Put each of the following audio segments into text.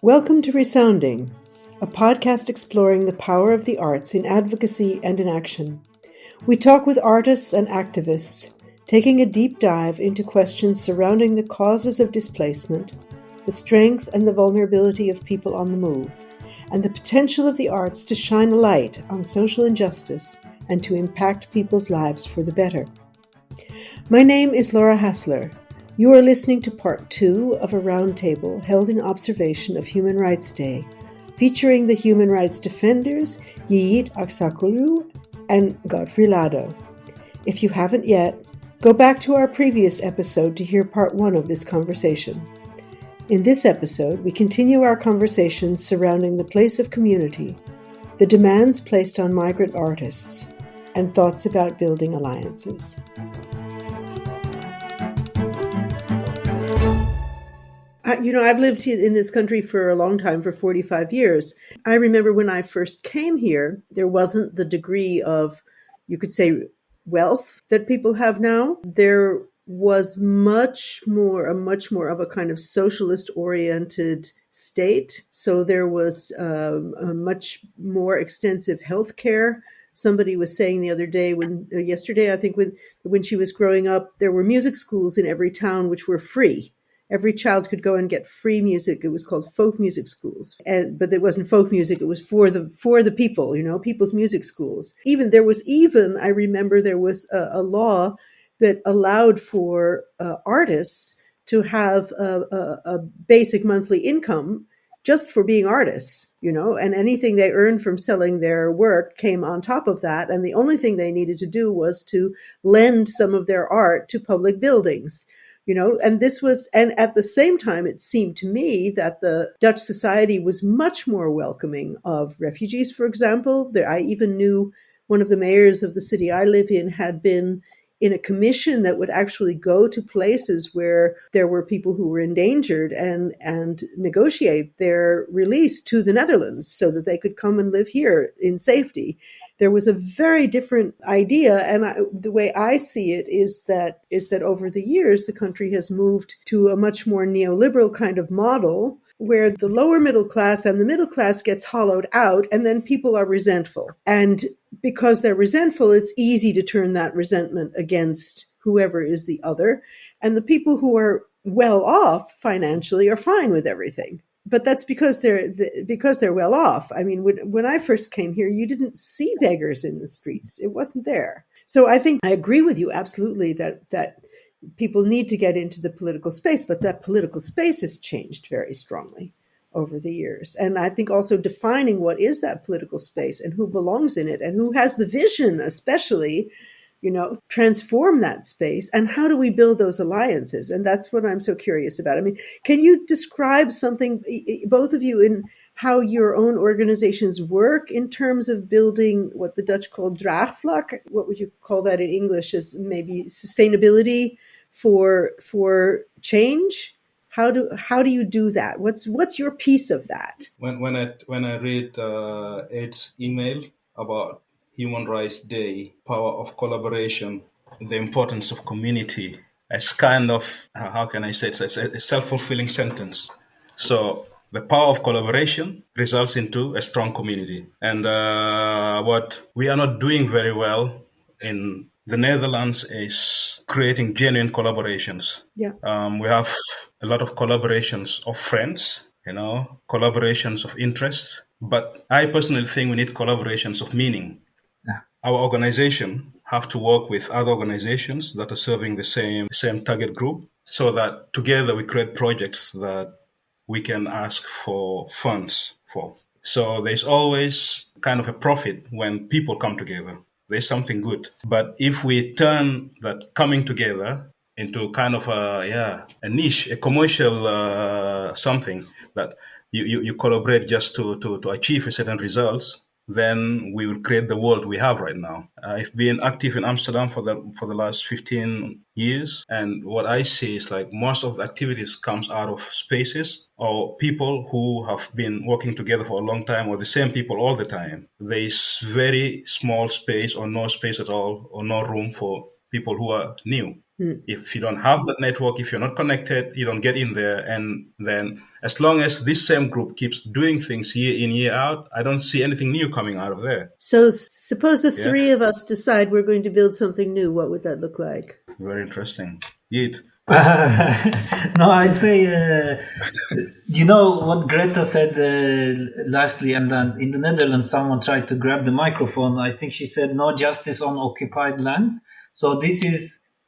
Welcome to ReSounding, a podcast exploring the power of the arts in advocacy and in action. We talk with artists and activists, taking a deep dive into questions surrounding the causes of displacement, the strength and the vulnerability of people on the move, and the potential of the arts to shine a light on social injustice and to impact people's lives for the better. My name is Laura Hassler. You are listening to part 2 of a roundtable held in observation of Human Rights Day, featuring the human rights defenders Yigit Aksakoglu and Godfrey Lado. If you haven't yet, go back to our previous episode to hear part 1 of this conversation. In this episode, we continue our conversation surrounding the place of community, the demands placed on migrant artists, and thoughts about building alliances. I've lived in this country for a long time, for 45 years. I remember when I first came here, there wasn't the degree of, you could say, wealth that people have now. There was much more of a kind of socialist-oriented state. So there was a much more extensive healthcare. Somebody was saying the other day, yesterday, I think, when she was growing up, there were music schools in every town which were free. Every child could go and get free music. It was called folk music schools, but it wasn't folk music. It was for the people, people's music schools. I remember there was a law that allowed for artists to have a basic monthly income just for being artists, and anything they earned from selling their work came on top of that. And the only thing they needed to do was to lend some of their art to public buildings. And at the same time, it seemed to me that the Dutch society was much more welcoming of refugees, for example. I even knew one of the mayors of the city I live in had been in a commission that would actually go to places where there were people who were endangered and negotiate their release to the Netherlands so that they could come and live here in safety. There was a very different idea, and the way I see it is that over the years, the country has moved to a much more neoliberal kind of model where the lower middle class and the middle class gets hollowed out, and then people are resentful. And because they're resentful, it's easy to turn that resentment against whoever is the other. And the people who are well off financially are fine with everything. But that's because they're well off. I mean, when I first came here, you didn't see beggars in the streets. It wasn't there. So I think I agree with you absolutely that people need to get into the political space, but that political space has changed very strongly over the years. And I think also defining what is that political space and who belongs in it and who has the vision, especially, transform that space. And how do we build those alliances? And that's what I'm so curious about. I mean, can you describe something, both of you, in how your own organizations work in terms of building what the Dutch call draagvlak? What would you call that in English? As maybe sustainability for change? How do you do that? What's your piece of that? When I read Ed's email about Human Rights Day, power of collaboration, the importance of community, as kind of, how can I say it, it's a self-fulfilling sentence. So the power of collaboration results into a strong community. And what we are not doing very well in the Netherlands is creating genuine collaborations. Yeah. We have a lot of collaborations of friends, collaborations of interest. But I personally think we need collaborations of meaning. Our organization have to work with other organizations that are serving the same target group so that together we create projects that we can ask for funds for. So there's always kind of a profit when people come together. There's something good. But if we turn that coming together into kind of a niche, a commercial something that you collaborate just to achieve a certain results, then we will create the world we have right now. I've been active in Amsterdam for the last 15 years, and what I see is like most of the activities comes out of spaces or people who have been working together for a long time, or the same people all the time. There is very small space or no space at all, or no room for people who are new. If you don't have that network, if you're not connected, you don't get in there. And then as long as this same group keeps doing things year in, year out, I don't see anything new coming out of there. So suppose the three of us decide we're going to build something new. What would that look like? Very interesting. Yigit. No, I'd say, what Greta said lastly, and then in the Netherlands, someone tried to grab the microphone. I think she said, no justice on occupied lands. So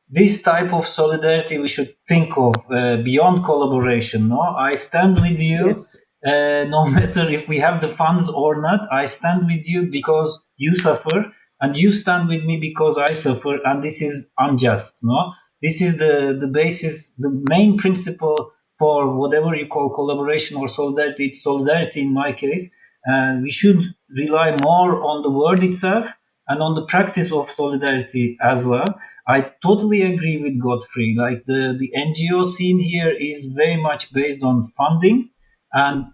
this type of solidarity we should think of beyond collaboration. No, I stand with you. Yes. No matter if we have the funds or not, I stand with you because you suffer, and you stand with me because I suffer, and this is unjust. No, this is the basis, the main principle for whatever you call collaboration or solidarity. It's solidarity in my case, and we should rely more on the word itself and on the practice of solidarity as well. I totally agree with Godfrey. Like the NGO scene here is very much based on funding, and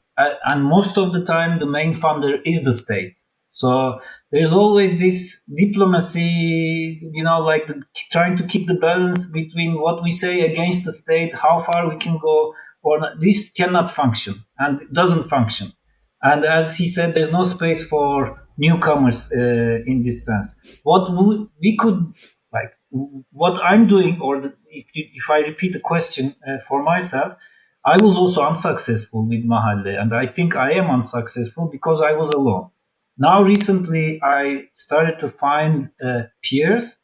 most of the time the main funder is the state. So there's always this diplomacy, like trying to keep the balance between what we say against the state, how far we can go, or not. This cannot function, and it doesn't function. And as he said, there's no space for newcomers in this sense. What we could, like, what I'm doing, or if I repeat the question for myself, I was also unsuccessful with Mahalle, and I think I am unsuccessful because I was alone. Now, recently, I started to find peers,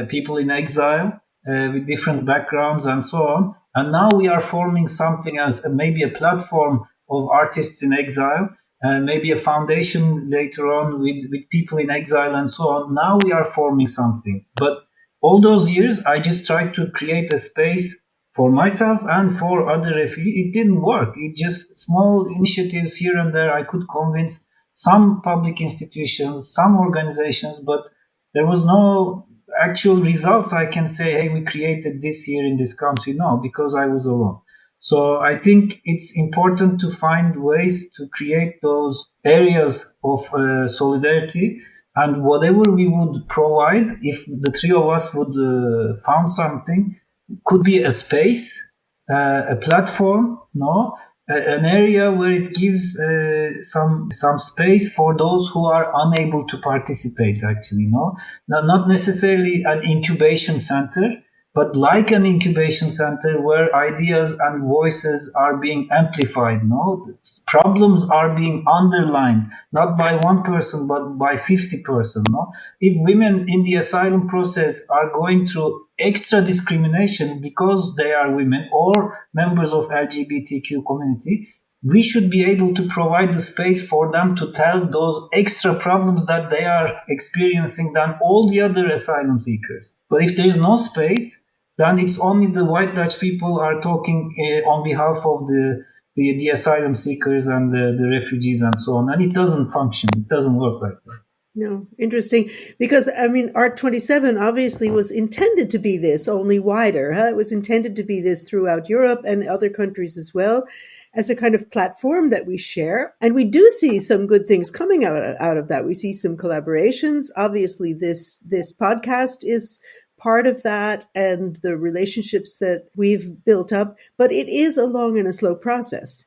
people in exile with different backgrounds and so on. And now we are forming something as maybe a platform of artists in exile, maybe a foundation later on with people in exile and so on. Now we are forming something. But all those years, I just tried to create a space for myself and for other refugees. It didn't work. It just small initiatives here and there. I could convince some public institutions, some organizations, but there was no actual results. I can say, hey, we created this here in this country. No, because I was alone. So I think it's important to find ways to create those areas of solidarity, and whatever we would provide, if the three of us would found something, could be a space, a platform, an area where it gives some space for those who are unable to participate, actually, not necessarily an incubation center, but like an incubation center where ideas and voices are being amplified, problems are being underlined, not by one person, but by 50 persons. If women in the asylum process are going through extra discrimination because they are women or members of LGBTQ community, we should be able to provide the space for them to tell those extra problems that they are experiencing than all the other asylum seekers. But if there is no space, then it's only the white Dutch people are talking on behalf of the asylum seekers and the refugees and so on. And it doesn't function. It doesn't work like that. No, interesting. Because, Art 27 obviously was intended to be this, only wider. It was intended to be this throughout Europe and other countries as well, as a kind of platform that we share. And we do see some good things coming out of that. We see some collaborations. Obviously, this podcast is part of that, and the relationships that we've built up. But it is a long and a slow process.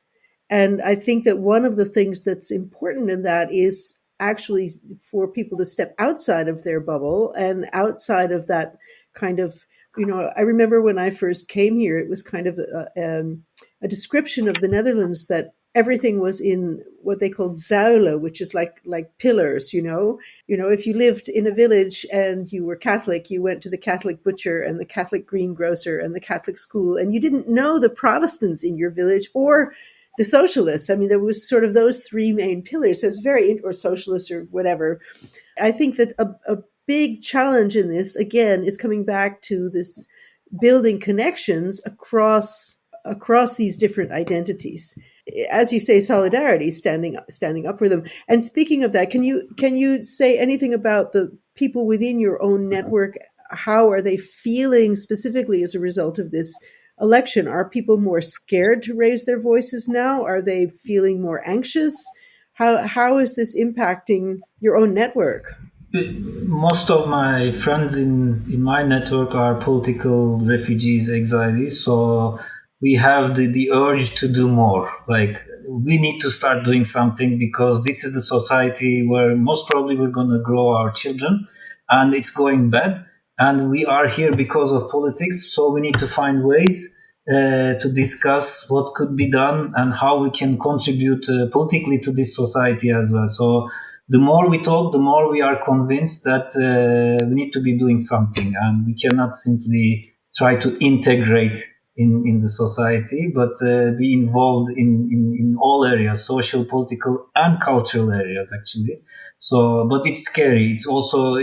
And I think that one of the things that's important in that is actually for people to step outside of their bubble and outside of that kind of, I remember when I first came here, it was kind of a description of the Netherlands that everything was in what they called zuilen, which is like pillars, if you lived in a village and you were Catholic, you went to the Catholic butcher and the Catholic greengrocer and the Catholic school, and you didn't know the Protestants in your village or the socialists. There was sort of those three main pillars. So it's or socialists or whatever. I think that a big challenge in this, again, is coming back to this building connections across these different identities. as you say, solidarity, standing up for them. And speaking of that, can you say anything about the people within your own network? How are they feeling specifically as a result of this election? Are people more scared to raise their voices now? Are they feeling more anxious? How is this impacting your own network? Most of my friends in my network are political refugees, exiles. So we have the urge to do more. Like, we need to start doing something, because this is the society where most probably we're going to grow our children, and it's going bad. And we are here because of politics. So we need to find ways to discuss what could be done and how we can contribute politically to this society as well. So the more we talk, the more we are convinced that we need to be doing something, and we cannot simply try to integrate in the society, but be involved in all areas, social, political, and cultural areas, actually. So, but it's scary. It's also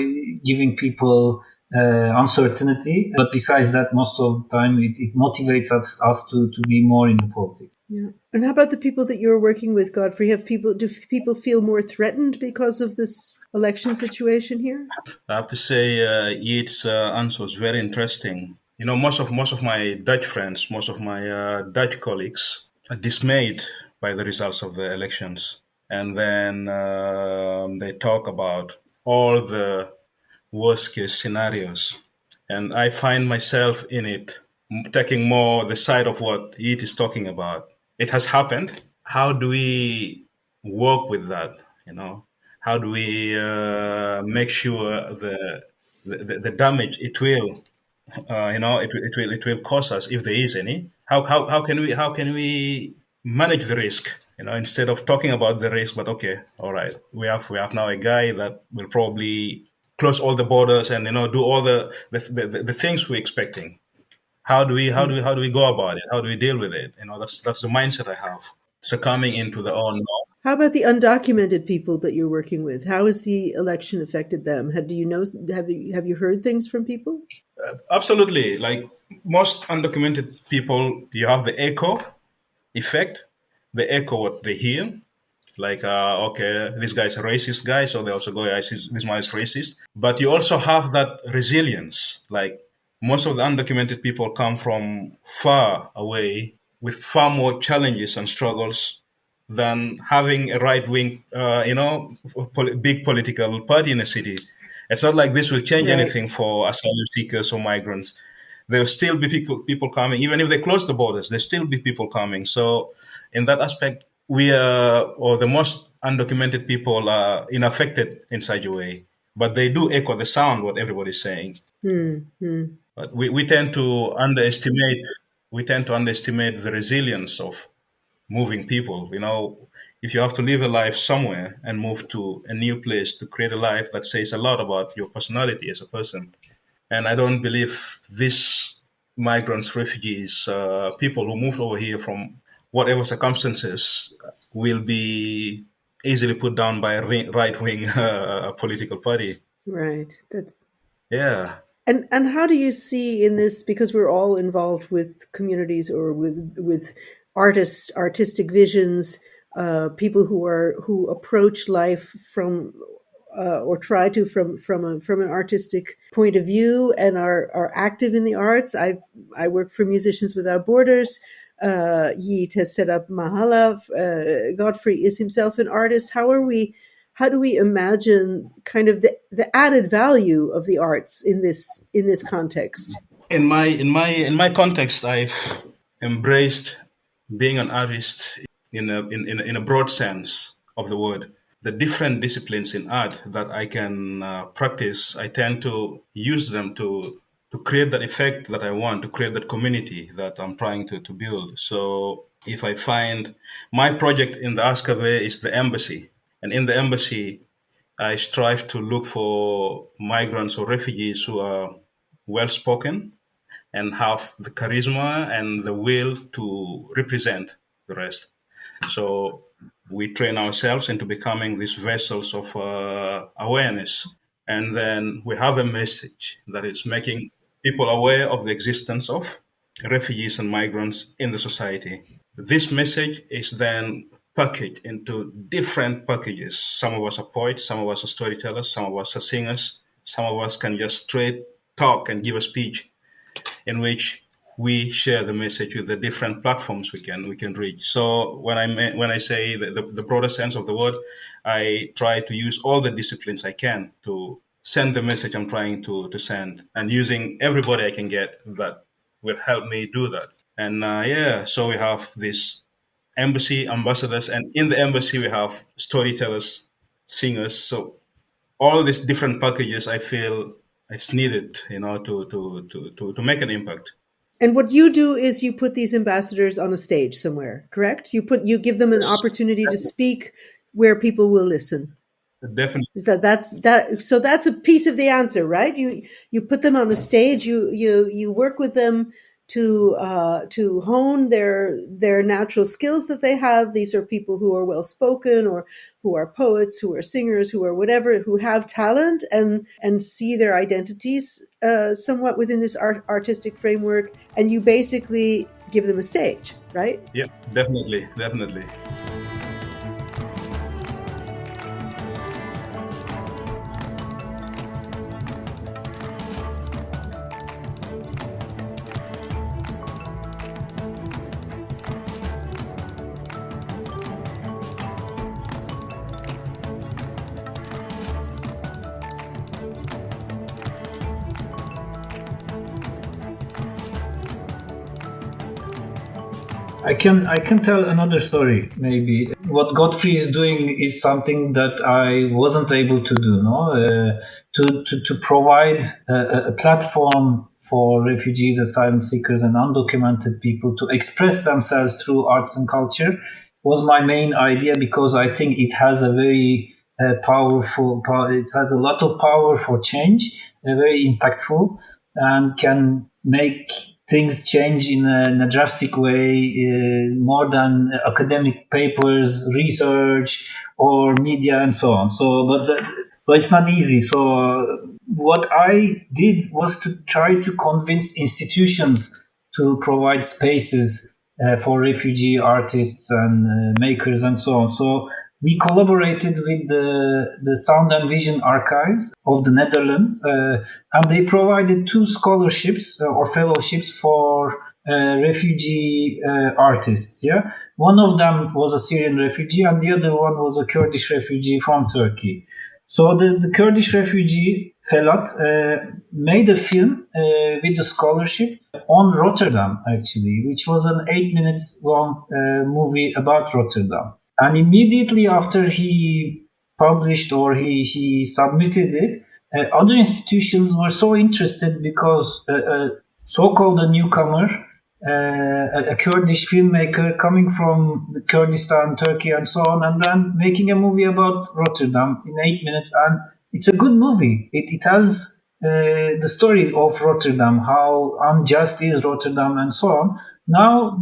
giving people uncertainty. But besides that, most of the time, it motivates us to be more in the politics. Yeah. And how about the people that you're working with, Godfrey? Do people feel more threatened because of this election situation here? I have to say, Yigit's answer was very interesting. You know, most of my Dutch friends, most of my Dutch colleagues are dismayed by the results of the elections. And then they talk about all the worst case scenarios. And I find myself in it, taking more the side of what Yigit is talking about. It has happened. How do we work with that? You know, how do we make sure the damage it will, it will cause us, if there is any? How can we manage the risk? You know, instead of talking about the risk, but okay, all right, we have now a guy that will probably close all the borders and do all the things we're expecting. How do we go about it? How do we deal with it? You know, that's the mindset I have. Succumbing into the unknown. How about the undocumented people that you're working with? How has the election affected them? Have you heard things from people? Absolutely. Like most undocumented people, you have the echo effect. They echo what they hear. Like, okay, this guy's a racist guy, so they also go, this man is racist. But you also have that resilience. Like, most of the undocumented people come from far away with far more challenges and struggles than having a right-wing, big political party in a city. It's not like this will change anything for asylum seekers or migrants. There'll still be people coming. Even if they close the borders, there'll still be people coming. So in that aspect, we are, or the most undocumented people are unaffected in such a way. But they do echo the sound, what everybody's saying. Mm-hmm. But we tend to underestimate the resilience of moving people. You know, if you have to live a life somewhere and move to a new place to create a life, that says a lot about your personality as a person. And I don't believe these migrants, refugees, people who moved over here from whatever circumstances will be easily put down by a right-wing political party. Right. Yeah. And how do you see in this, because we're all involved with communities or with artistic visions, people who approach life from or try to from an artistic point of view and are active in the arts. I work for Musicians Without Borders. Yigit has set up Mahala. Godfrey is himself an artist. How do we imagine kind of the added value of the arts in this context? In my context, I've embraced being an artist in a broad sense of the word. The different disciplines in art that I can practice, I tend to use them to create that effect that I want, to create that community that I'm trying to build. So if I find my project in the ASKV is the embassy, and in the embassy, I strive to look for migrants or refugees who are well-spoken and have the charisma and the will to represent the rest. So we train ourselves into becoming these vessels of awareness. And then we have a message that is making people aware of the existence of refugees and migrants in the society. This message is then packaged into different packages. Some of us are poets, some of us are storytellers, some of us are singers, some of us can just straight talk and give a speech in which we share the message with the different platforms we can reach. So when I say the broader sense of the word, I try to use all the disciplines I can to send the message I'm trying to send, and using everybody I can get that will help me do that. And so we have this embassy ambassadors, and in the embassy we have storytellers, singers. So all these different packages, I feel it's needed, to make an impact. And what you do is you put these ambassadors on a stage somewhere, correct? You give them an opportunity to speak where people will listen. Definitely. Is that so that's a piece of the answer, right? You put them on a stage, you work with them to hone their natural skills that they have. These are people who are well spoken, or who are poets, who are singers, who are whatever, who have talent and see their identities somewhat within this artistic framework, and you basically give them a stage, right? Yeah, definitely. I can tell another story. Maybe what Godfrey is doing is something that I wasn't able to do. To provide a platform for refugees, asylum seekers, and undocumented people to express themselves through arts and culture was my main idea, because I think it has a very powerful. It has a lot of power for change, very impactful, and can make things change in a drastic way, more than academic papers, research, or media, and so on. But it's not easy. So what I did was to try to convince institutions to provide spaces for refugee artists and makers and so on. So we collaborated with the Sound and Vision Archives of the Netherlands, and they provided 2 scholarships or fellowships for refugee artists. Yeah, one of them was a Syrian refugee, and the other one was a Kurdish refugee from Turkey. So the Kurdish refugee Felat made a film with the scholarship on Rotterdam, actually, which was an 8 minutes long movie about Rotterdam. And immediately after he published, or he submitted it, other institutions were so interested, because so-called a newcomer, a Kurdish filmmaker coming from the Kurdistan, Turkey, and so on, and then making a movie about Rotterdam in 8 minutes. And it's a good movie. It tells the story of Rotterdam, how unjust is Rotterdam, and so on. Now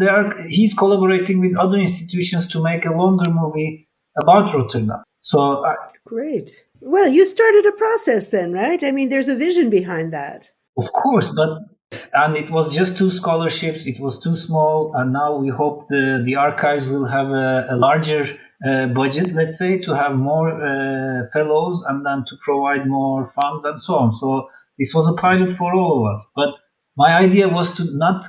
he's collaborating with other institutions to make a longer movie about Rotterdam. So great. Well, you started a process then, right? I mean, there's a vision behind that. Of course, and it was just 2 scholarships. It was too small, and now we hope the archives will have a larger budget, let's say, to have more fellows, and then to provide more funds and so on. So this was a pilot for all of us. But my idea was not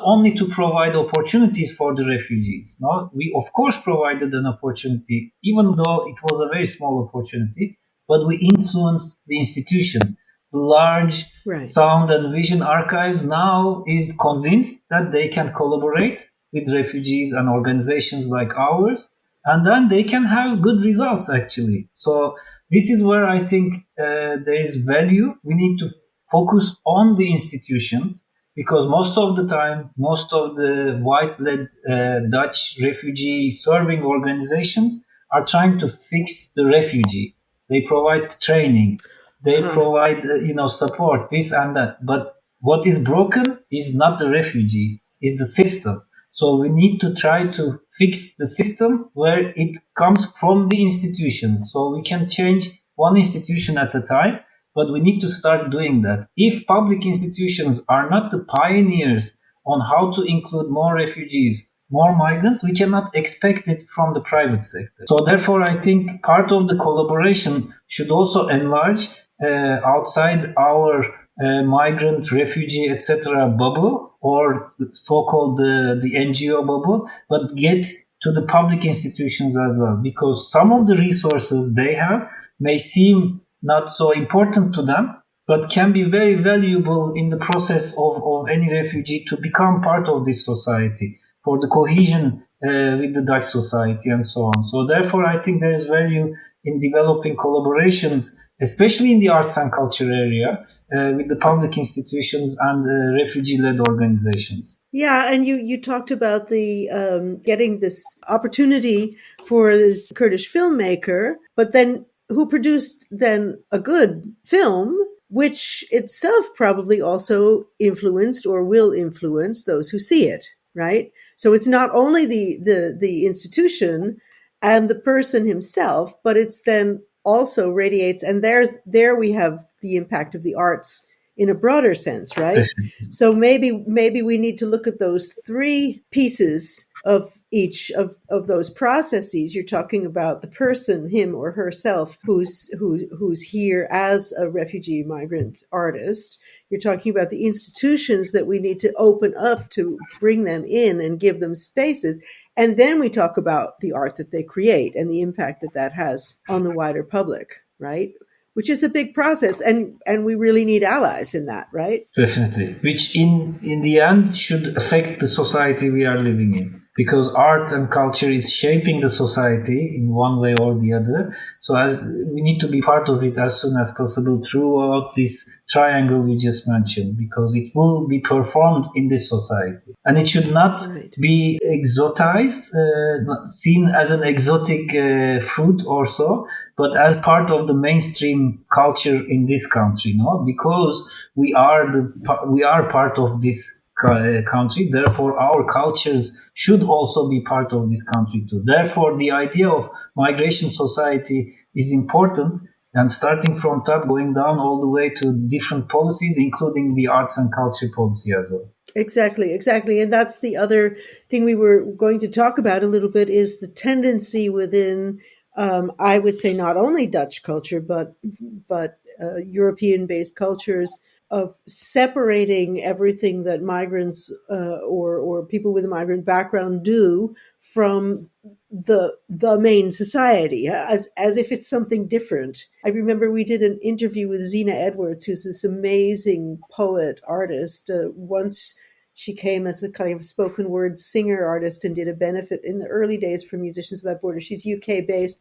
only to provide opportunities for the refugees. No, we of course provided an opportunity, even though it was a very small opportunity, but we influenced the institution. The large Sound and Vision Archives now is convinced that they can collaborate with refugees and organizations like ours, and then they can have good results, actually. So this is where I think there is value. We need to focus on the institutions, because most of the time, most of the white-led Dutch refugee serving organizations are trying to fix the refugee. They provide training. They provide, support, this and that. But what is broken is not the refugee, is the system. So we need to try to fix the system where it comes from the institutions. So we can change one institution at a time. but we need to start doing that. If public institutions are not the pioneers on how to include more refugees, more migrants, we cannot expect it from the private sector. So therefore, I think part of the collaboration should also enlarge outside our migrant, refugee, etc. bubble, or so-called the NGO bubble, but get to the public institutions as well, because some of the resources they have may seem not so important to them, but can be very valuable in the process of any refugee to become part of this society, for the cohesion with the Dutch society and so on. So therefore, I think there is value in developing collaborations, especially in the arts and culture area, with the public institutions and refugee-led organizations. Yeah, and you talked about the getting this opportunity for this Kurdish filmmaker, but then who produced then a good film, which itself probably also influenced or will influence those who see it, right? So it's not only the institution and the person himself, but it's then also radiates, and there we have the impact of the arts in a broader sense, right? So maybe we need to look at those three pieces of each of those processes. You're talking about the person, him or herself, who's here as a refugee migrant artist. You're talking about the institutions that we need to open up to bring them in and give them spaces. And then we talk about the art that they create and the impact that that has on the wider public, right? Which is a big process, and we really need allies in that, right? Definitely. Which in the end should affect the society we are living in, because art and culture is shaping the society in one way or the other. So we need to be part of it as soon as possible throughout this triangle we just mentioned, because it will be performed in this society. And it should not be exotized, seen as an exotic fruit or so, but as part of the mainstream culture in this country, no? Because we are part of this country. Therefore, our cultures should also be part of this country too. Therefore, the idea of migration society is important, and starting from top, going down all the way to different policies, including the arts and culture policy as well. Exactly. And that's the other thing we were going to talk about a little bit, is the tendency within, I would say, not only Dutch culture, but European-based cultures, of separating everything that migrants or people with a migrant background do from the main society, as if it's something different. I remember we did an interview with Zina Edwards, who's this amazing poet, artist. Once she came as a kind of spoken word singer artist and did a benefit in the early days for Musicians Without Borders. She's UK based,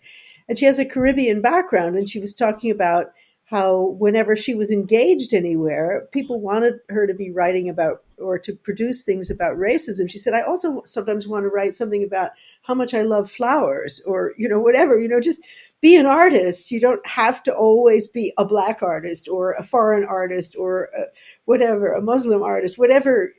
and she has a Caribbean background, and she was talking about how whenever she was engaged anywhere, people wanted her to be writing about or to produce things about racism. She said, I also sometimes want to write something about how much I love flowers, or, whatever, just be an artist. You don't have to always be a Black artist or a foreign artist or a Muslim artist,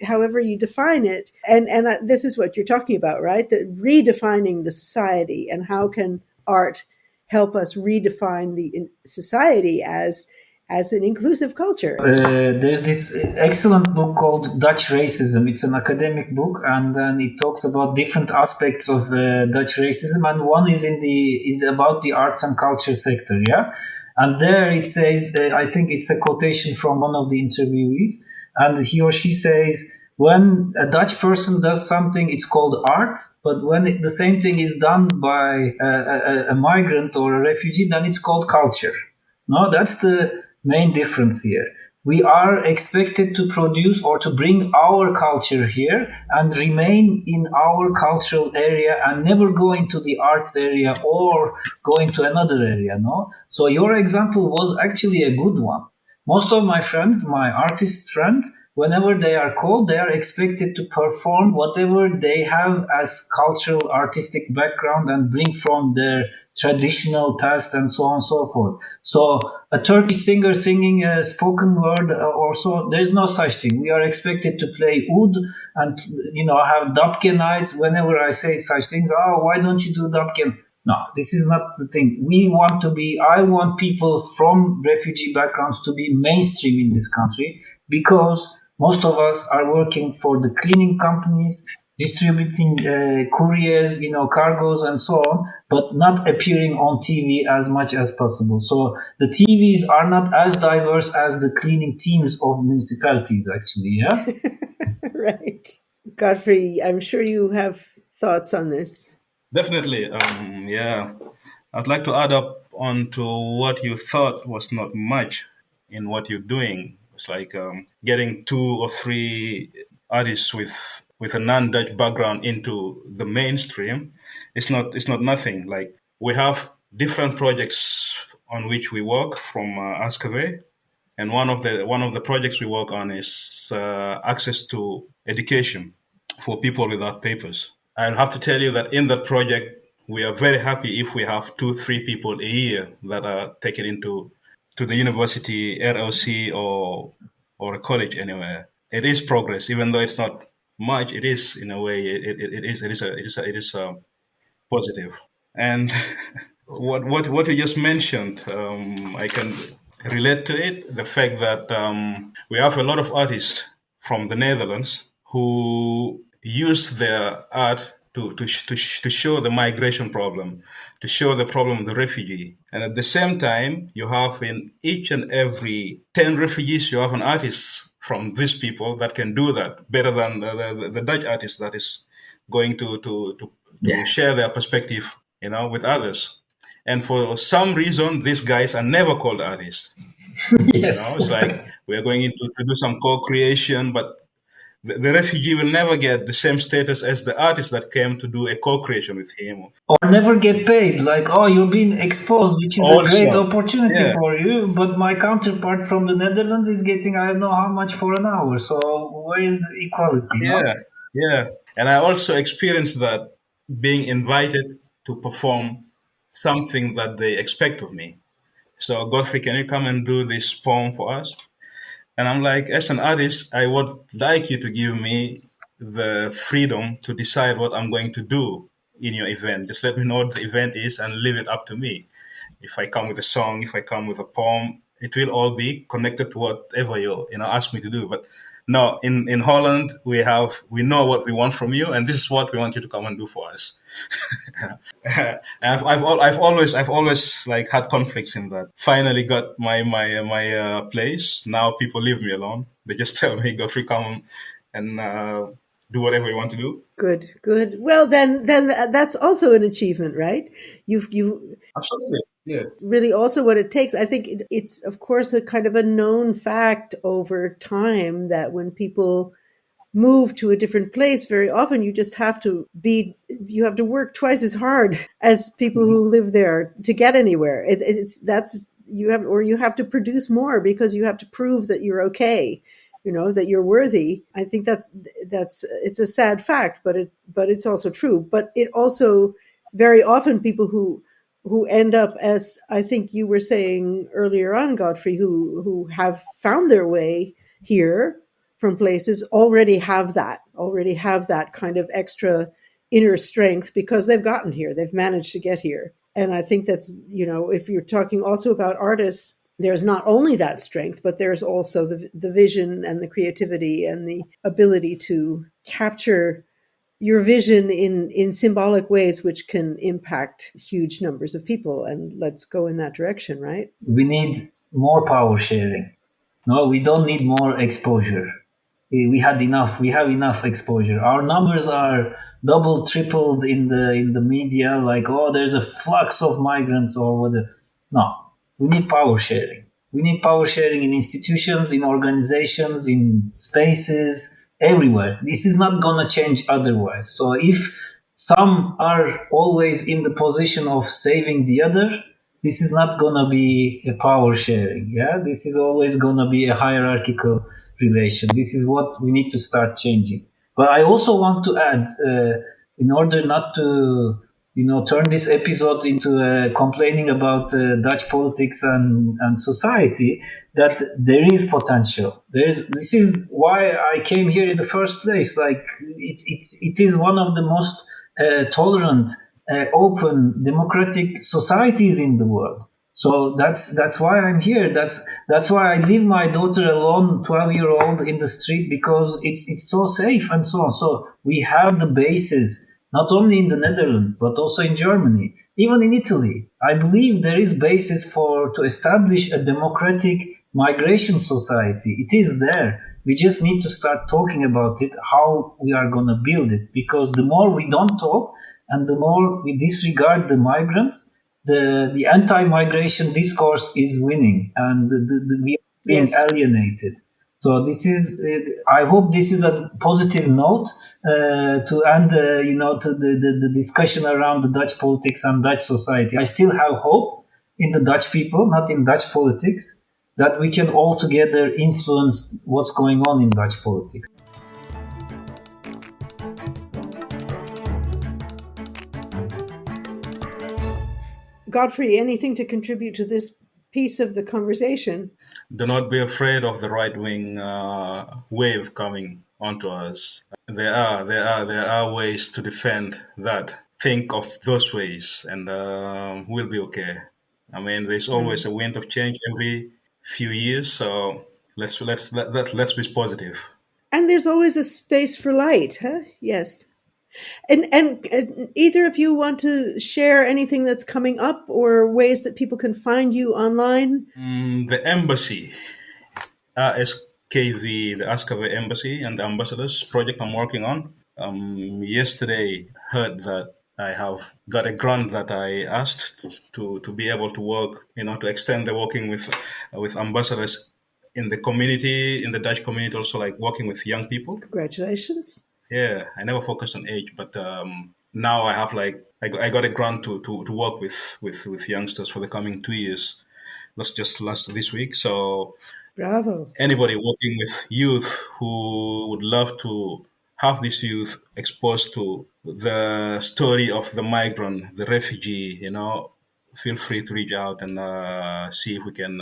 however you define it. And this is what you're talking about, right? Redefining the society, and how can art help us redefine the society as an inclusive culture. There's this excellent book called Dutch Racism. It's an academic book, and then it talks about different aspects of Dutch racism, and one is about the arts and culture sector, yeah? And there it says, I think it's a quotation from one of the interviewees, and he or she says, when a Dutch person does something, it's called art, but when the same thing is done by a migrant or a refugee, then it's called culture. No, that's the main difference here. We are expected to produce or to bring our culture here and remain in our cultural area and never go into the arts area or go into another area, no? So your example was actually a good one. Most of my friends, my artist friends, whenever they are called, they are expected to perform whatever they have as cultural, artistic background and bring from their traditional past and so on and so forth. So a Turkish singer singing a spoken word or so, there's no such thing. We are expected to play oud and, have dabke nights. Whenever I say such things, why don't you do dabke? No, this is not the thing. I want people from refugee backgrounds to be mainstream in this country, because most of us are working for the cleaning companies, distributing couriers, cargoes and so on, but not appearing on TV as much as possible. So the TVs are not as diverse as the cleaning teams of municipalities, actually, yeah? Right. Godfrey, I'm sure you have thoughts on this. Definitely. Yeah. I'd like to add up on to what you thought was not much in what you're doing. It's like getting 2 or 3 artists with a non-Dutch background into the mainstream. It's not nothing. Like, we have different projects on which we work from ASKV, and one of the projects we work on is access to education for people without papers. I'll have to tell you that in that project, we are very happy if we have 2-3 people a year that are taken into to the university, RLC, or a college anywhere. It is progress, even though it's not much. It is, in a way, it is positive. And what you just mentioned, I can relate to it. The fact that we have a lot of artists from the Netherlands who use their art to show the migration problem, to show the problem of the refugee. And at the same time, you have in each and every 10 refugees, you have an artist from these people that can do that better than the Dutch artist that is going to share their perspective, with others. And for some reason, these guys are never called artists. Yes. It's like we're going into to do some co-creation, but the refugee will never get the same status as the artist that came to do a co-creation with him. Or never get paid. Like, you're being exposed, which is a great opportunity for you. But my counterpart from the Netherlands is getting, I don't know how much for an hour. So where is the equality? Yeah. And I also experienced that, being invited to perform something that they expect of me. So, Godfrey, can you come and do this poem for us? And I'm like, as an artist, I would like you to give me the freedom to decide what I'm going to do in your event. Just let me know what the event is and leave it up to me. If I come with a song, if I come with a poem, it will all be connected to whatever you ask me to do. But no, in Holland, we know what we want from you, and this is what we want you to come and do for us. I've always like had conflicts in that. Finally got my place. Now people leave me alone. They just tell me, Godfrey, come and do whatever you want to do. Good. Well, then that's also an achievement, right? You've absolutely. Yeah. Really also what it takes. I think it's, of course, a kind of a known fact over time that when people move to a different place, very often you have to work twice as hard as people who live there to get anywhere. You have to produce more because you have to prove that you're okay, that you're worthy. I think that's it's a sad fact, but it's also true. But it also, very often, people who end up, as I think you were saying earlier on, Godfrey, who have found their way here from places, already have that kind of extra inner strength because they've gotten here, they've managed to get here. And I think that's, if you're talking also about artists, there's not only that strength, but there's also the vision and the creativity and the ability to capture your vision in symbolic ways which can impact huge numbers of people. And let's go in that direction, right? We need more power sharing. No, we don't need more exposure. We have enough exposure. Our numbers are double, tripled in the media, like, there's a flux of migrants or whatever. No, we need power sharing. We need power sharing in institutions, in organizations, in spaces, everywhere. This is not going to change otherwise. So if some are always in the position of saving the other, this is not going to be a power sharing. Yeah, this is always going to be a hierarchical relation. This is what we need to start changing. But I also want to add, in order not to turn this episode into complaining about Dutch politics and society, that there is potential. This is why I came here in the first place. Like, it is one of the most tolerant open, democratic societies in the world. So that's why I'm here. That's why I leave my daughter alone, 12-year-old, in the street, because it's so safe and so on. So we have the basis, not only in the Netherlands but also in Germany, even in Italy. I believe there is basis to establish a democratic migration society. It is there. We just need to start talking about it, how we are going to build it. Because the more we don't talk and the more we disregard the migrants, the anti-migration discourse is winning, and we are being alienated. So this is. I hope this is a positive note to end, to the discussion around the Dutch politics and Dutch society. I still have hope in the Dutch people, not in Dutch politics, that we can all together influence what's going on in Dutch politics. Godfrey, anything to contribute to this piece of the conversation? Do not be afraid of the right-wing wave coming onto us. There are ways to defend that. Think of those ways, and we'll be okay. I mean, there's always a wind of change every few years, so let's be positive. And there's always a space for light, huh? Yes. And either of you want to share anything that's coming up or ways that people can find you online? The embassy, ASKV, the ASKV embassy and the ambassadors project I'm working on. Yesterday heard that I have got a grant that I asked to be able to work, to extend the working with ambassadors in the community, in the Dutch community, also like working with young people. Congratulations. Yeah, I never focused on age, but now I have I got a grant to work with youngsters for the coming 2 years. That's just this week. So bravo. Anybody working with youth who would love to have this youth exposed to the story of the migrant, the refugee, feel free to reach out and see if we can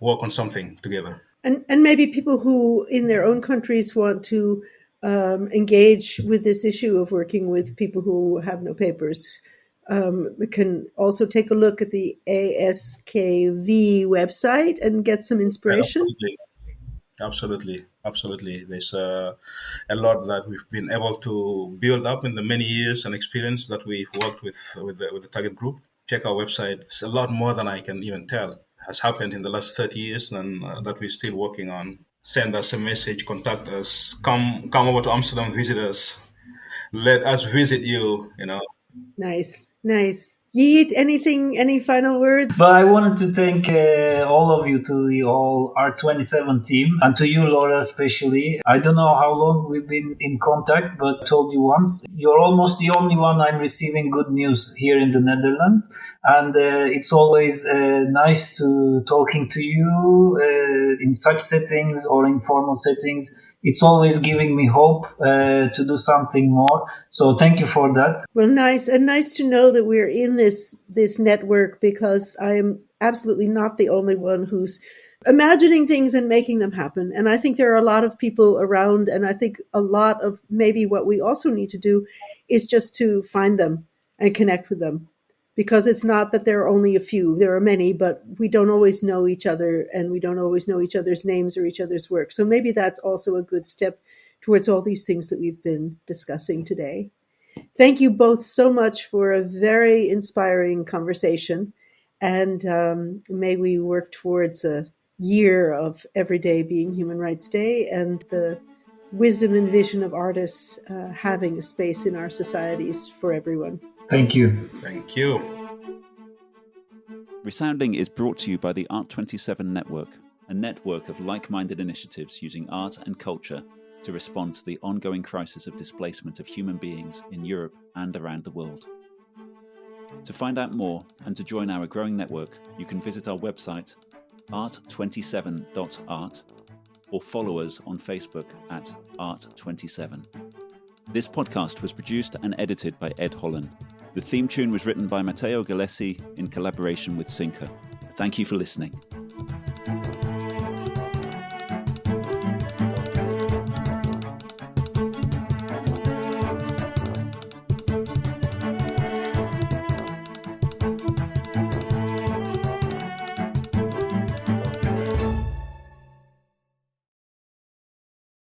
work on something together. And maybe people who in their own countries want to engage with this issue of working with people who have no papers. We can also take a look at the ASKV website and get some inspiration. Absolutely. There's a lot that we've been able to build up in the many years and experience that we've worked with the target group. Check our website. It's a lot more than I can even tell has happened in the last 30 years and that we're still working on. Send us a message, contact us, come over to Amsterdam, visit us. Let us visit you, Nice. Yigit, any final words? But I wanted to thank all of you, to the whole R27 team, and to you, Laura, especially. I don't know how long we've been in contact, but I told you once, you're almost the only one I'm receiving good news here in the Netherlands. And it's always nice to talking to you in such settings or informal settings. It's always giving me hope to do something more. So thank you for that. Well, nice to know that we're in this network, because I am absolutely not the only one who's imagining things and making them happen. And I think there are a lot of people around, and I think a lot of maybe what we also need to do is just to find them and connect with them. Because it's not that there are only a few, there are many, but we don't always know each other, and we don't always know each other's names or each other's work. So maybe that's also a good step towards all these things that we've been discussing today. Thank you both so much for a very inspiring conversation, and may we work towards a year of every day being Human Rights Day, and the wisdom and vision of artists having a space in our societies for everyone. Thank you. Thank you. ReSounding is brought to you by the Art27 Network, a network of like-minded initiatives using art and culture to respond to the ongoing crisis of displacement of human beings in Europe and around the world. To find out more and to join our growing network, you can visit our website, art27.art, or follow us on Facebook at art27. This podcast was produced and edited by Ed Holland. The theme tune was written by Matteo Gillespie in collaboration with Synca. Thank you for listening.